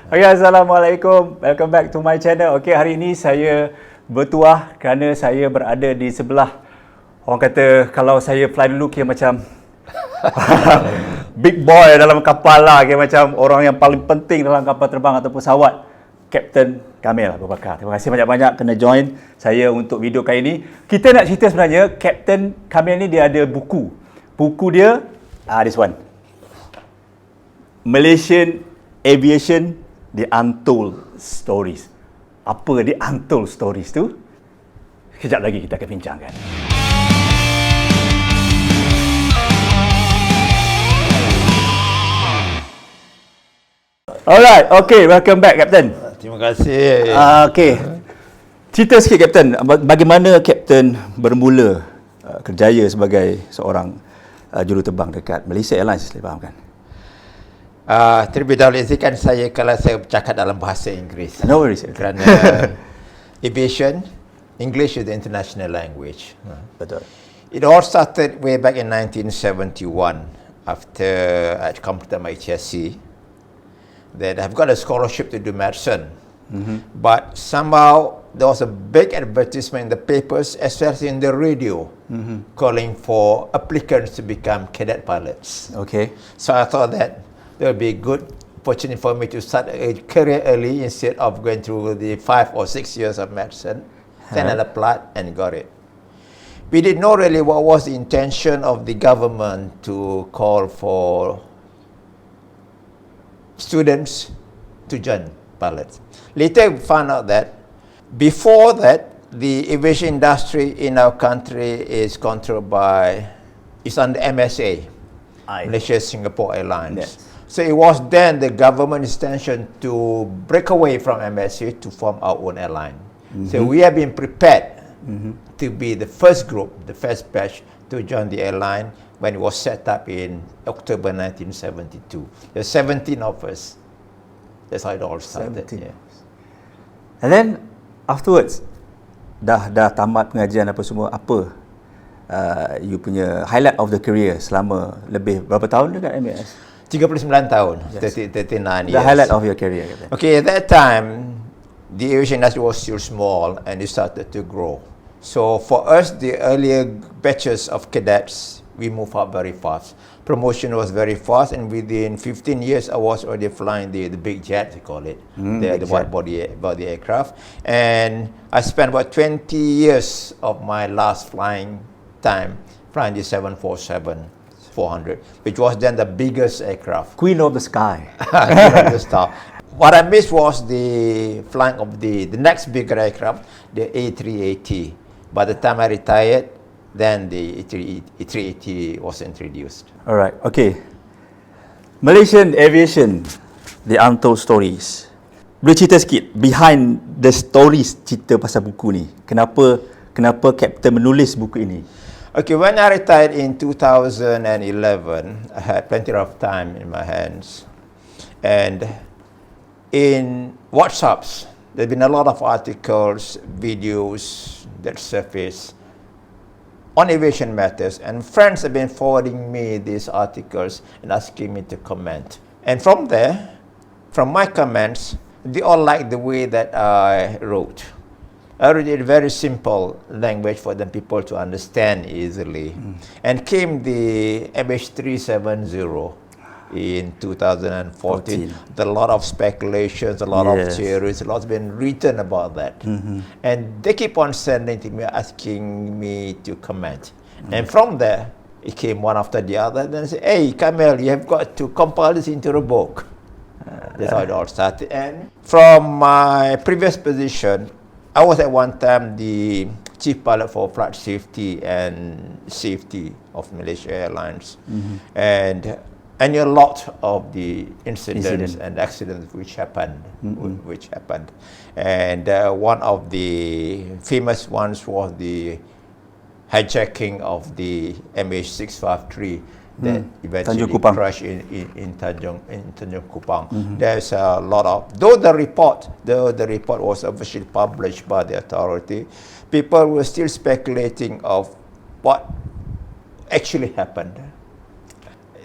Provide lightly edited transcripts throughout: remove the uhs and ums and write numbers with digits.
Okay, Assalamualaikum. Welcome back to my channel. Okay, hari ini saya bertuah kerana saya berada di sebelah, orang kata kalau saya fly dulu kira macam big boy dalam kapal lah, kira macam orang yang paling penting dalam kapal terbang atau pesawat, Kappten Kamil Abu Bakar. Terima kasih banyak-banyak kena join saya untuk video kali ini. Kita nak cerita sebenarnya Kappten Kamil ni dia ada buku. Buku dia this one. Malaysian Aviation, The Untold Stories. Apa The Untold Stories tu? Sekejap lagi kita akan bincangkan. Alright, okay, welcome back, Kappten. Terima kasih. Okay, cerita sikit, Kappten. Bagaimana Kappten bermula kerjaya sebagai seorang juruterbang dekat Malaysia Airlines, saya faham kan? Terlebih dahulu izinkan saya kalau saya bercakap dalam bahasa Inggeris. No worries. Kerana aviation, English is the international language. Betul. It all started way back in 1971 after at Kappten MH370 that I've got a scholarship to do medicine. But somehow there was a big advertisement in the papers as well as in the radio calling for applicants to become cadet pilots. Okay. So I thought that there would be a good opportunity for me to start a career early instead of going through the 5 or 6 years of medicine. Then I applied and got it. We didn't know really what was the intention of the government to call for students to join pilots. Later we found out that before that, the aviation industry in our country is controlled by, it's under MSA, Malaysia Singapore Airlines. Yes. So it was then the government's intention to break away from MSA to form our own airline. So we have been prepared to be the first group, the first batch to join the airline when it was set up in October 1972. There's 17 of us. That's how it all started. 17. Yeah. And then afterwards, dah tamat pengajian apa semua, apa you punya highlight of the career selama lebih berapa tahun dekat MAS? 39 tahun, Yes. 39 years. The highlight of your career. Okay, at that time, the aviation industry was still small and it started to grow. So for us, the earlier batches of cadets, we moved up very fast. Promotion was very fast, and within 15 years, I was already flying the big jet, they call it, the wide body aircraft. And I spent about 20 years of my last flying time flying the 747. 400, which was then the biggest aircraft. Queen of the sky. The star. What I missed was the flying of the next bigger aircraft, the A380. By the time I retired, then the A380 was introduced. Alright, okay. Malaysian Aviation, The Untold Stories. Boleh cerita sikit behind the stories, cerita pasal buku ni. Kenapa Kappten menulis buku ini? Okay, when I retired in 2011, I had plenty of time in my hands. And in WhatsApps, there's been a lot of articles, videos that surface on aviation matters. And friends have been forwarding me these articles and asking me to comment. And from there, from my comments, they all like the way that I wrote. I wrote it very simple language for the people to understand easily. And came the MH370 in 2014. There are a lot of speculations, a lot of theories, a lot has been written about that. And they keep on sending to me, asking me to comment. And from there, it came one after the other. Then I said, hey, Kamil, you have got to compile this into a book. That's how it all started. And from my previous position, I was at one time the chief pilot for flight safety and safety of Malaysia Airlines. And I knew a lot of the incidents and accidents which happened. And one of the famous ones was the hijacking of the MH653 that eventually crashed in Tanjung Kupang. There's a lot of, though the report was officially published by the authority, people were still speculating of what actually happened.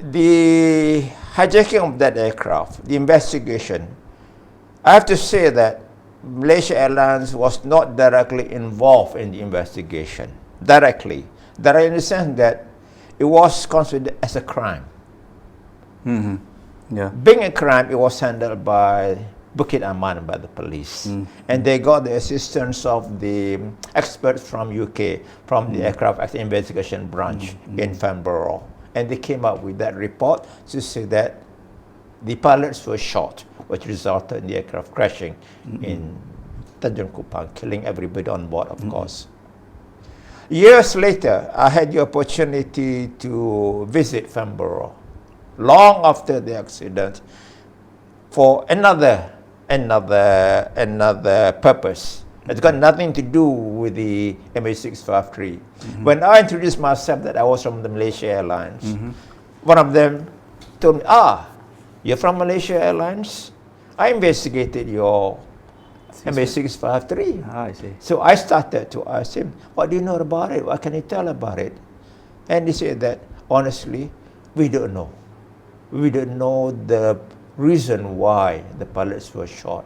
The hijacking of that aircraft, the investigation I have to say that Malaysia Airlines was not directly involved in the investigation. Directly in the sense that it was considered as a crime. Yeah. Being a crime, it was handled by Bukit Aman, by the police. And they got the assistance of the experts from UK, from the Aircraft Accident Investigation Branch in Farnborough. And they came up with that report to say that the pilots were shot, which resulted in the aircraft crashing in Tanjung Kupang, killing everybody on board, of course. Years later, I had the opportunity to visit Farnborough, long after the accident, for another purpose. It's got nothing to do with the MH653. When I introduced myself that I was from the Malaysia Airlines, one of them told me, you're from Malaysia Airlines? I investigated your MH653. I see. So I started to ask him, what do you know about it? What can you tell about it? And he said that, honestly, we don't know. We don't know the reason why the pilots were shot.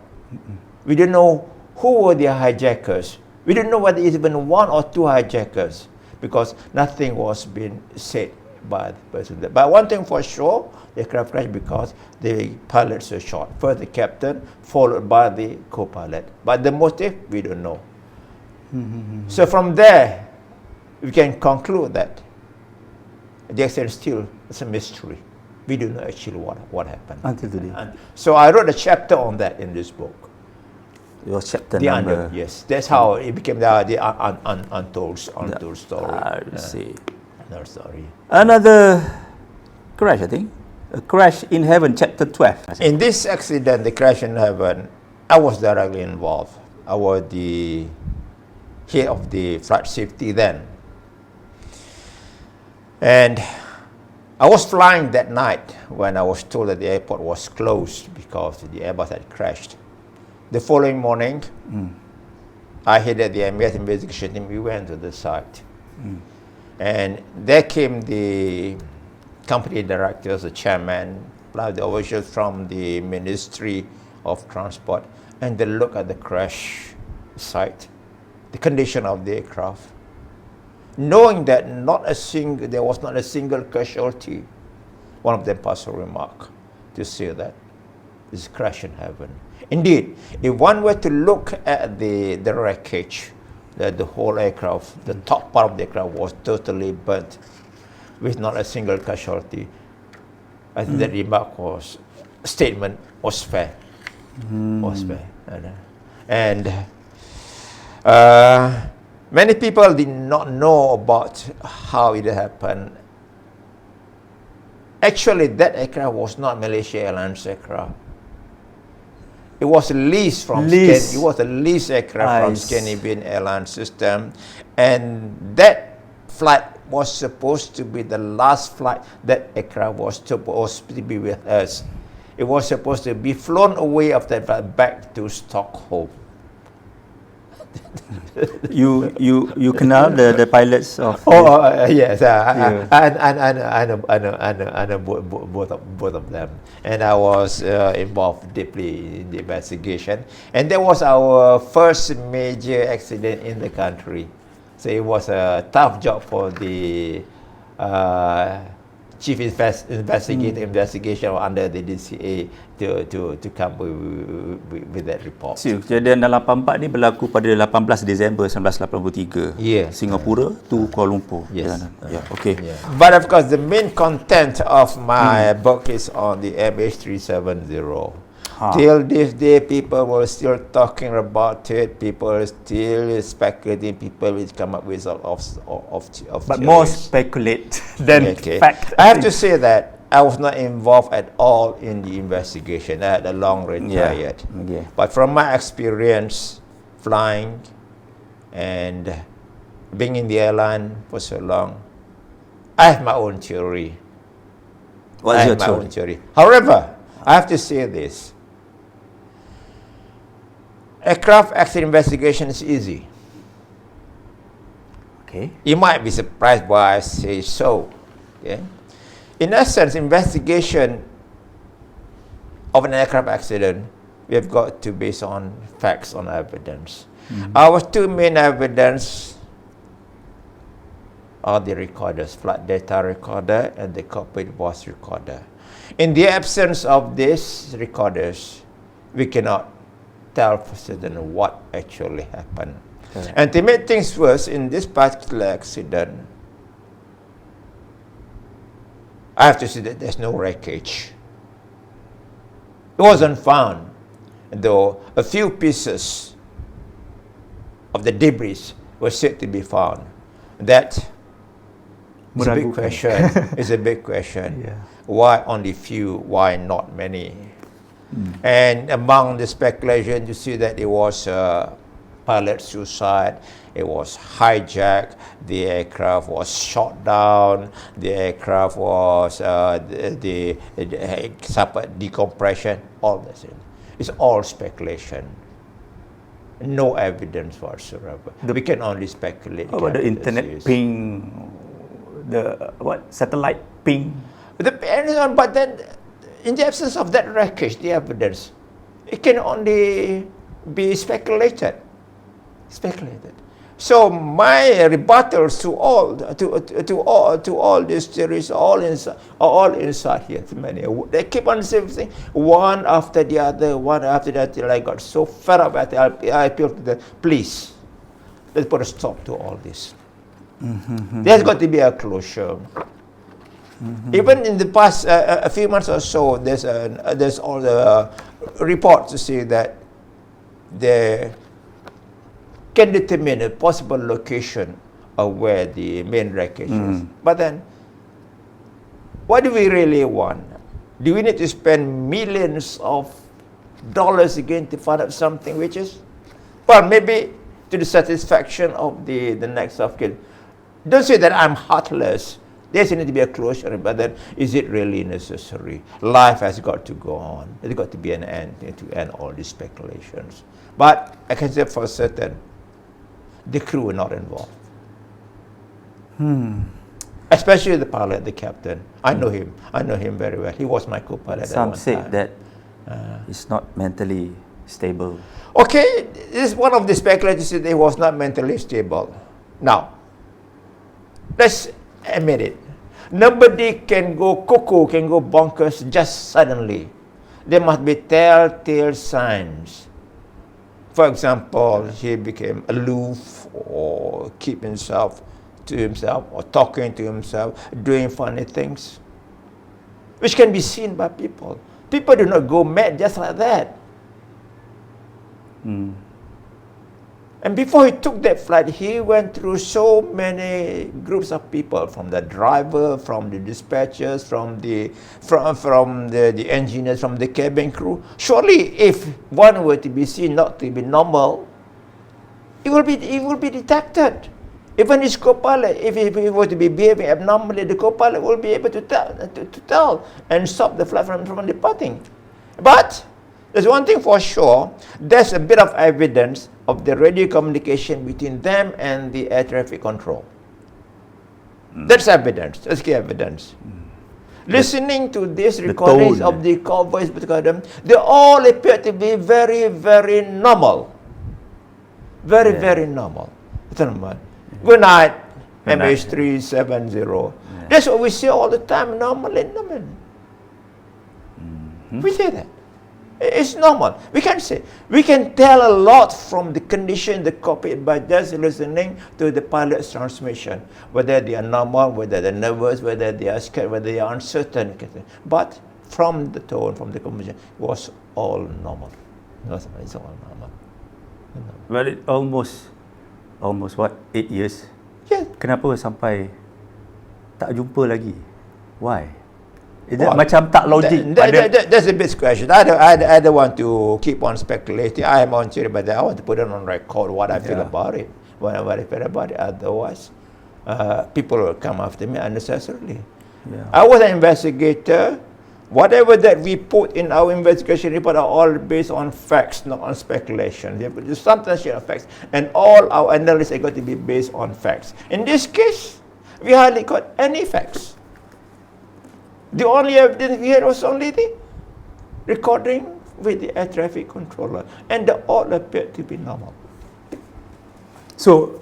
We don't know who were the hijackers. We don't know whether it's even one or two hijackers, because nothing was being said by the person. But one thing for sure, the aircraft crashed because the pilots were shot. First the captain, followed by the co-pilot. But the motive, we don't know. So from there, we can conclude that the accident still is a mystery. We don't know actually what happened. Until today. And so I wrote a chapter on that in this book. Your chapter The number. Untold, yes. That's how it became the Untold story. I see. Another story. Another crash, I think. A crash in heaven, chapter 12. In this accident, the crash in heaven, I was directly involved. I was the head of the flight safety then. And I was flying that night when I was told that the airport was closed because the Airbus had crashed. The following morning, I headed the MH investigation team. We went to the site. And there came the company directors, the chairman, plus the officials from the Ministry of Transport, and they looked at the crash site, the condition of the aircraft, knowing that there was not a single casualty. One of them passed a remark to say that this crash in heaven. Indeed, if one were to look at the wreckage, that the whole aircraft, the top part of the aircraft was totally burnt with not a single casualty. I think that remark statement was fair. Was fair. And many people did not know about how it happened. Actually, that aircraft was not Malaysia Airlines aircraft. It was leased from it was a lease aircraft from Scandinavian Airlines system, and that flight was supposed to be the last flight that aircraft was supposed to be with us. It was supposed to be flown away after that back to Stockholm. You kenal the pilots of yes, I know both of them, and I was involved deeply in the investigation, and that was our first major accident in the country. So it was a tough job for the chief investigation under the DCA to come with that report. Kejadian dalam 84 ni berlaku pada 18 Disember 1983. Singapura to Kuala Lumpur. Yes. Okay. But of course, the main content of my book is on the MH370. Till this day, people were still talking about it. People are still speculating. People will come up with of But more speculate than fact. I have to say that I was not involved at all in the investigation. I had a long retired. But from my experience flying and being in the airline for so long, I have my own theory. What's your theory? However, I have to say this. Aircraft accident investigation is easy. Okay. You might be surprised why I say so. Okay? In essence, investigation of an aircraft accident we have got to base on facts, on evidence. Our two main evidence are the recorders, flight data recorder and the cockpit voice recorder. In the absence of these recorders, we cannot tell for certain what actually happened. Correct. And to make things worse, in this particular accident, I have to say that there's no wreckage. It wasn't found, though a few pieces of the debris were said to be found. That is a big question. It's a big question. Yeah. Why only few? Why not many? And among the speculation, you see that it was pilot suicide, it was hijacked, the aircraft was shot down, the aircraft was suffered decompression, all this. It's all speculation. No evidence whatsoever. We can only speculate. How about the internet ping, the satellite ping? But then, in the absence of that wreckage, the evidence, it can only be speculated. So my rebuttals to all these theories are all inside here. Many. They keep on saying one after the other, till I got so fed up at it. I appealed to them, please, let's put a stop to all this. There's got to be a closure. Even in the past a few months or so, there's all the reports to say that they can determine a possible location of where the main wreckage is. But then, what do we really want? Do we need to spend millions of dollars again to find out something which is, well, maybe to the satisfaction of the next of kin? Don't say that I'm heartless. There's need to be a closure, but then is it really necessary? Life has got to go on. There's got to be an end to end all these speculations. But I can say for certain, the crew were not involved. Especially the pilot, the captain. I know him. I know him very well. He was my co-pilot. Some said that he's not mentally stable. Okay, this is one of the speculators said he was not mentally stable. Now, let's admit it. Nobody can go cuckoo, can go bonkers just suddenly. There must be telltale signs. For example, he became aloof or keep himself to himself or talking to himself, doing funny things, which can be seen by people. People do not go mad just like that. And before he took that flight, he went through so many groups of people, from the driver, from the dispatchers, from the engineers, from the cabin crew. Surely, if one were to be seen not to be normal, it will be detected. Even his co-pilot, if he were to be behaving abnormally, the co-pilot will be able to tell and stop the flight from departing. But there's one thing for sure, there's a bit of evidence of the radio communication between them and the air traffic control. That's evidence. That's key evidence. Listening to these recordings of the call voice, they all appear to be very, very normal. Very normal. Good night, MH370. That's what we say all the time, normally. We say that. It's normal. We can tell a lot from the condition, the cockpit, by just listening to the pilot's transmission, whether they are normal, whether they're nervous, whether they are scared, whether they are uncertain. But from the tone, from the conversation, it was all normal. It's all normal. Well, it almost what, 8 years? Yeah. Kenapa sampai tak jumpa lagi? Why? Macam tak logik. That's a big question. I don't want to keep on speculating. I am on serious, but I want to put it on record what I feel about it. What I feel about it. Otherwise, people will come after me unnecessarily. I was an investigator. Whatever that we put in our investigation report are all based on facts, not on speculation. There's sometimes share facts, and all our analysis are going to be based on facts. In this case, we hardly got any facts. The only evidence we had was only the recording with the air traffic controller, and they all appeared to be normal. So,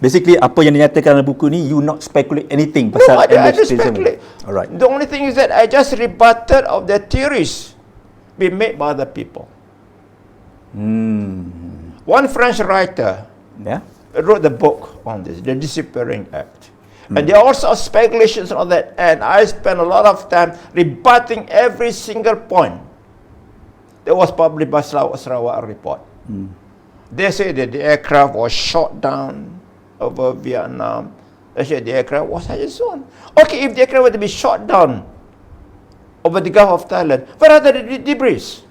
basically apa yang dinyatakan dalam buku ni, you not speculate anything No, pasal I don't MH370. speculate. Alright. The only thing is that I just rebutted of the theories being made by other people. One French writer Yeah. wrote the book on this, The Disappearing Act. And there are also speculations on that, and I spent a lot of time rebutting every single point that was published by Sarawak Report. They say that the aircraft was shot down over Vietnam. They said the aircraft was at its own. Okay, if the aircraft were to be shot down over the Gulf of Thailand, where are the debris?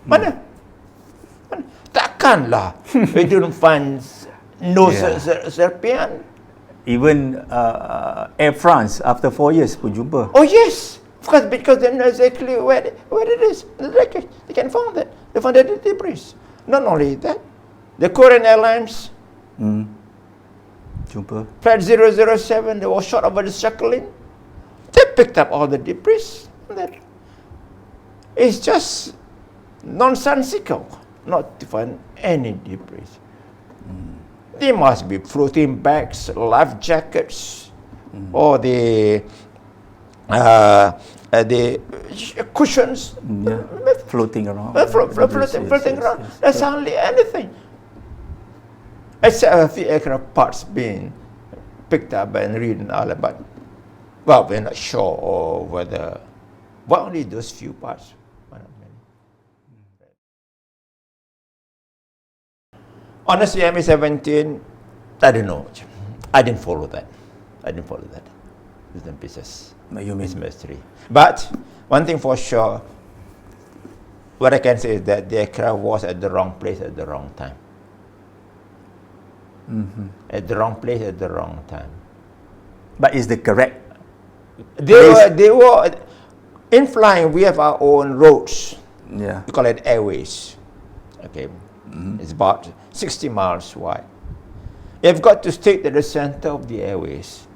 Mana? Takkanlah we don't find no serpian. Even Air France after 4 years pun jumpa. Oh yes, because they know exactly where it is. They can find it. They found the debris. Not only that, the Korean Airlines Jumpa. Flight 007, they were shot over the Sakhalin. They picked up all the debris. It's just nonsensical not to find any debris. There must be floating bags, life jackets, or the cushions Floating around. floating around. That's hardly anything. Except a few aircraft parts being picked up and ridden all about. Well, we're not sure whether, but only those few parts. Honestly, MH17, I don't know. I didn't follow that. Bits and pieces. You mean? It's mystery. But one thing for sure, what I can say is that the aircraft was at the wrong place at the wrong time. At the wrong place at the wrong time. But is the correct? They were in flying. We have our own roads. Yeah. We call it airways. Okay, it's about 60 miles wide. You've got to stick to the center of the airways.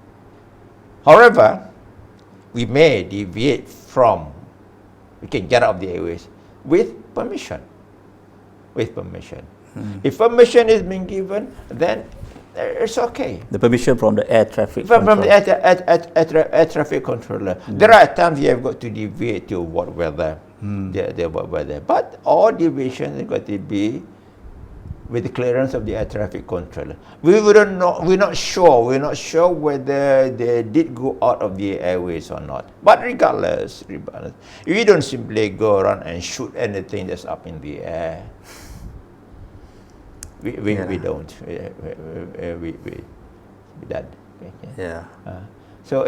However, we may deviate from. We can get out of the airways with permission. If permission is being given, then it's okay. The permission from the air traffic From control. the air traffic controller. There are times you have got to deviate to what weather. But all deviations have got to be with the clearance of the air traffic controller. We're not sure whether they did go out of the airways or not. But regardless, we don't simply go around and shoot anything that's up in the air. We don't. We that. Yeah. So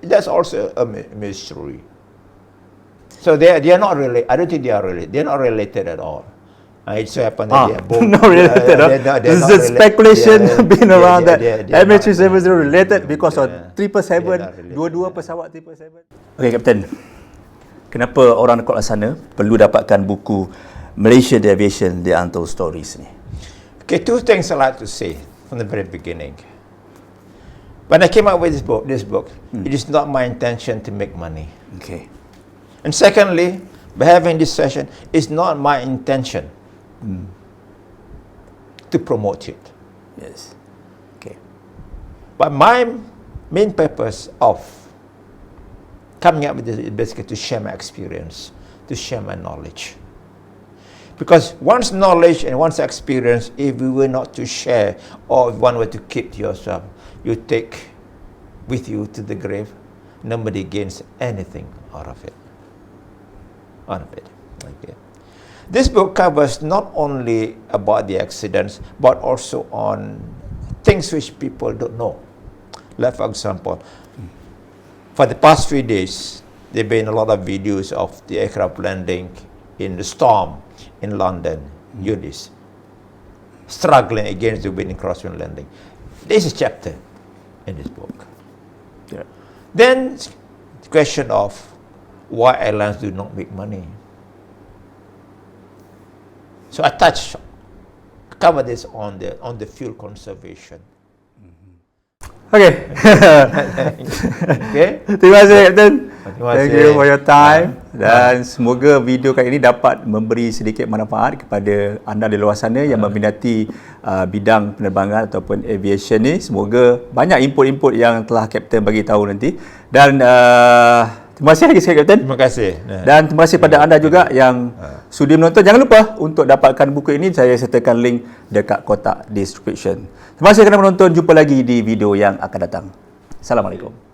that's also a mystery. So they are not related. I don't think they are related. They are not related at all. It so happened that they are both not related. There's a speculation been around that MH370 related because of 777, dua-dua pesawat 777. Okay, Kapten. Kenapa orang dekat sana perlu dapatkan buku Malaysian Aviation, The Untold Stories ni? Okay, two things I like to say from the very beginning. When I came up with this book, it is not my intention to make money. Okay. And secondly, by having this session, it's not my intention to promote it. Yes. Okay. But my main purpose of coming up with this is basically to share my experience, to share my knowledge. Because one's knowledge and one's experience, if we were not to share, or if one were to keep to yourself, you take with you to the grave, nobody gains anything out of it. Okay. This book covers not only about the accidents, but also on things which people don't know. Like, for example, for the past few days, there have been a lot of videos of the aircraft landing in the storm in London, Eunice, struggling against the wind and crosswind landing. There is a chapter in this book. Yeah. Then, the question of why airlines do not make money. So I cover this on the fuel conservation. Okay. Okay. Terima kasih, Kapten. Terima Thank kasih. you for your time. Dan semoga video kali ini dapat memberi sedikit manfaat kepada anda di luar sana yang meminati bidang penerbangan ataupun aviation ni. Semoga banyak input-input yang telah Kapten bagi tahu nanti. Dan terima kasih lagi sekali Kapten. Terima kasih. Dan terima kasih pada anda juga yang sudi menonton. Jangan lupa untuk dapatkan buku ini, saya sertakan link dekat kotak description. Terima kasih kerana menonton. Jumpa lagi di video yang akan datang. Assalamualaikum.